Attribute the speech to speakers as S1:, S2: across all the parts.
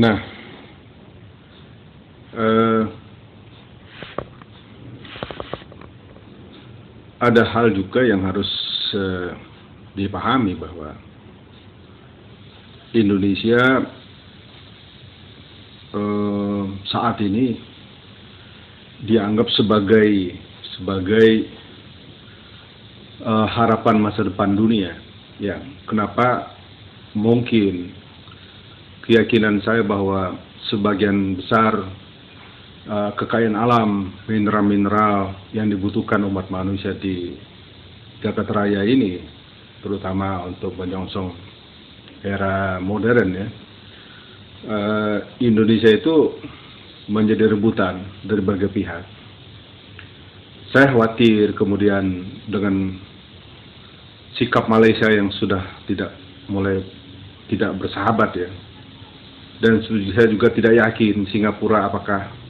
S1: Nah, ada hal juga yang harus dipahami bahwa Indonesia saat ini dianggap sebagai harapan masa depan dunia. Ya, kenapa? Mungkin keyakinan saya bahwa sebagian besar kekayaan alam, mineral-mineral yang dibutuhkan umat manusia di jagat raya ini, terutama untuk menyongsong era modern ya, Indonesia itu menjadi rebutan dari berbagai pihak. Saya khawatir kemudian dengan sikap Malaysia yang sudah mulai tidak bersahabat ya, dan saya juga tidak yakin Singapura apakah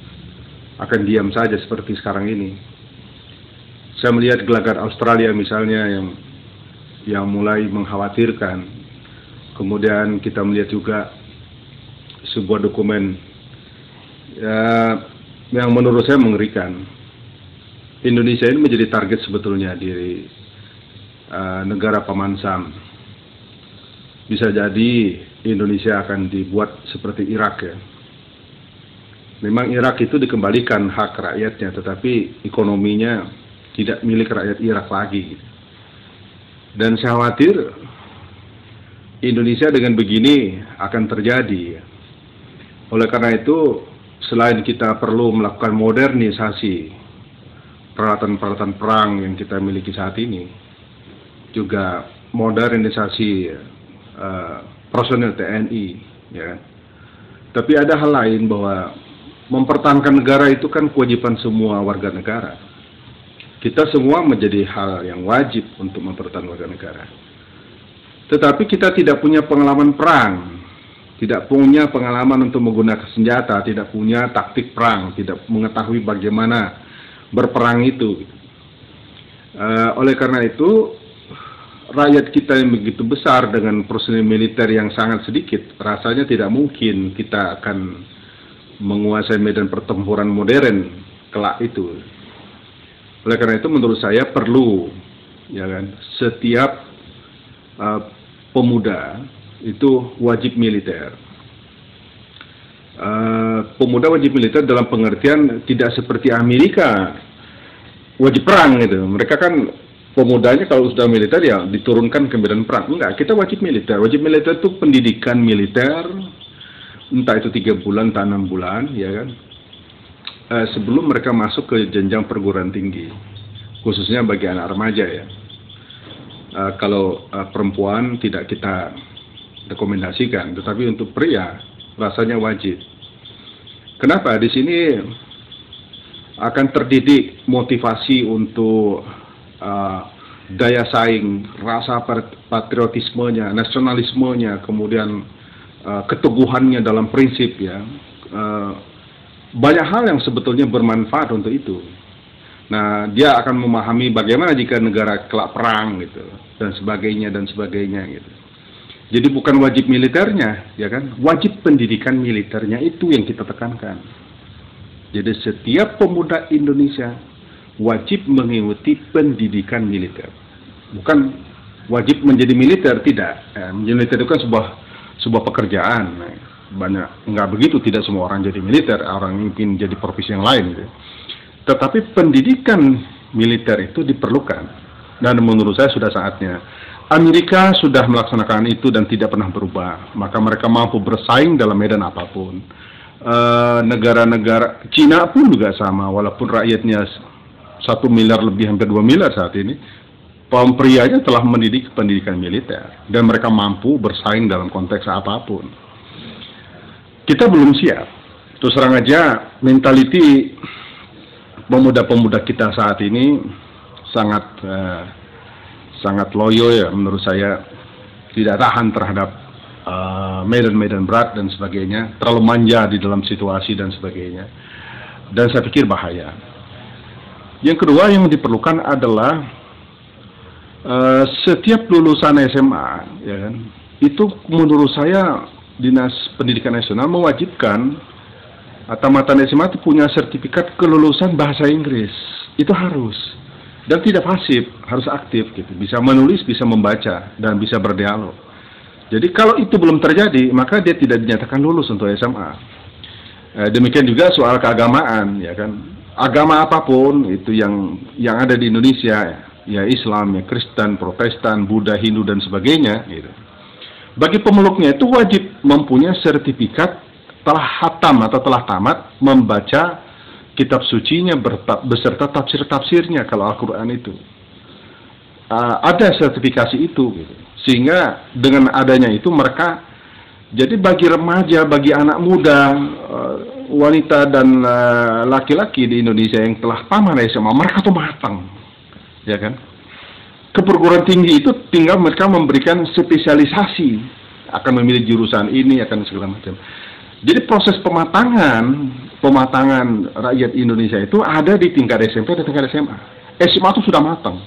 S1: akan diam saja seperti sekarang ini. Saya melihat gelagat Australia misalnya yang mulai mengkhawatirkan. Kemudian kita melihat juga sebuah dokumen yang menurut saya mengerikan. Indonesia ini menjadi target sebetulnya di negara paman Sam. Bisa jadi Indonesia akan dibuat seperti Irak ya. Memang Irak itu dikembalikan hak rakyatnya, tetapi ekonominya tidak milik rakyat Irak lagi. Dan saya khawatir Indonesia dengan begini akan terjadi. Oleh karena itu, selain kita perlu melakukan modernisasi peralatan-peralatan perang yang kita miliki saat ini, juga modernisasi personel TNI, ya. Tapi ada hal lain bahwa mempertahankan negara itu kan kewajiban semua warga negara. Kita semua menjadi hal yang wajib untuk mempertahankan warga negara. Tetapi kita tidak punya pengalaman perang, tidak punya pengalaman untuk menggunakan senjata, tidak punya taktik perang, tidak mengetahui bagaimana berperang itu. Oleh karena itu, rakyat kita yang begitu besar dengan personil militer yang sangat sedikit, rasanya tidak mungkin kita akan menguasai medan pertempuran modern kelak itu. Oleh karena itu menurut saya perlu, ya kan, setiap pemuda itu wajib militer. Pemuda wajib militer dalam pengertian tidak seperti Amerika wajib perang gitu. Mereka kan pemudanya kalau sudah militer ya diturunkan ke medan perang. Enggak, kita wajib militer. Wajib militer itu pendidikan militer, entah itu 3 bulan, entah 6 bulan, ya kan. Sebelum mereka masuk ke jenjang perguruan tinggi, khususnya bagi anak remaja ya. Kalau perempuan tidak kita rekomendasikan, tetapi untuk pria rasanya wajib. Kenapa? Di sini akan terdidik motivasi untuk daya saing, rasa patriotismenya, nasionalismenya, kemudian keteguhannya dalam prinsip ya. Banyak hal yang sebetulnya bermanfaat untuk itu. Nah, dia akan memahami bagaimana jika negara kelak perang gitu, dan sebagainya gitu. Jadi bukan wajib militernya, ya kan? Wajib pendidikan militernya itu yang kita tekankan. Jadi setiap pemuda Indonesia wajib mengikuti pendidikan militer. Bukan wajib menjadi militer, tidak. Menjadi militer itu kan sebuah pekerjaan. Banyak nggak begitu, tidak semua orang jadi militer, orang mungkin jadi profesi yang lain gitu. Tetapi pendidikan militer itu diperlukan, dan menurut saya sudah saatnya. Amerika sudah melaksanakan itu dan tidak pernah berubah, maka mereka mampu bersaing dalam medan apapun. Negara-negara Cina pun juga sama, walaupun rakyatnya 1 miliar lebih, hampir 2 miliar saat ini, prianya telah mendidik pendidikan militer dan mereka mampu bersaing dalam konteks apapun. Kita belum siap. Terus terang aja, mentality pemuda-pemuda kita saat ini sangat loyo ya, menurut saya, tidak tahan terhadap medan-medan berat dan sebagainya, terlalu manja di dalam situasi dan sebagainya, dan saya pikir bahaya. Yang kedua yang diperlukan adalah setiap lulusan SMA, ya kan, itu menurut saya Dinas Pendidikan Nasional mewajibkan tamatan SMA itu punya sertifikat kelulusan bahasa Inggris. Itu harus. Dan tidak pasif, harus aktif gitu. Bisa menulis, bisa membaca, dan bisa berdialog. Jadi kalau itu belum terjadi, maka dia tidak dinyatakan lulus untuk SMA. Demikian juga soal keagamaan, ya kan. Agama apapun itu yang ada di Indonesia, ya Islam, ya Kristen, Protestan, Buddha, Hindu dan sebagainya, gitu. Bagi pemeluknya itu wajib mempunyai sertifikat telah hatam atau telah tamat membaca kitab sucinya beserta tafsir-tafsirnya kalau Al-Quran itu. Ada sertifikasi itu, gitu. Sehingga dengan adanya itu mereka, jadi bagi remaja, bagi anak muda, wanita dan laki-laki di Indonesia yang telah tamat SMA, mereka tuh matang, ya kan? Ke perguruan tinggi itu tinggal mereka memberikan spesialisasi, akan memilih jurusan ini, akan segala macam. Jadi proses pematangan rakyat Indonesia itu ada di tingkat SMP dan tingkat SMA. SMA itu sudah matang.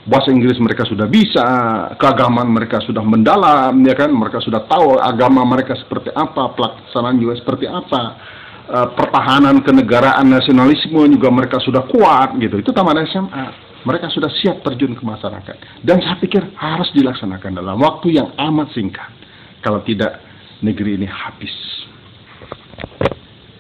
S1: Bahasa Inggris mereka sudah bisa, keagamaan mereka sudah mendalam, ya kan? Mereka sudah tahu agama mereka seperti apa, pelaksanaan juga seperti apa, pertahanan kenegaraan nasionalisme juga mereka sudah kuat, gitu. Itu tamat SMA. Mereka sudah siap terjun ke masyarakat. Dan saya pikir harus dilaksanakan dalam waktu yang amat singkat. Kalau tidak, negeri ini habis.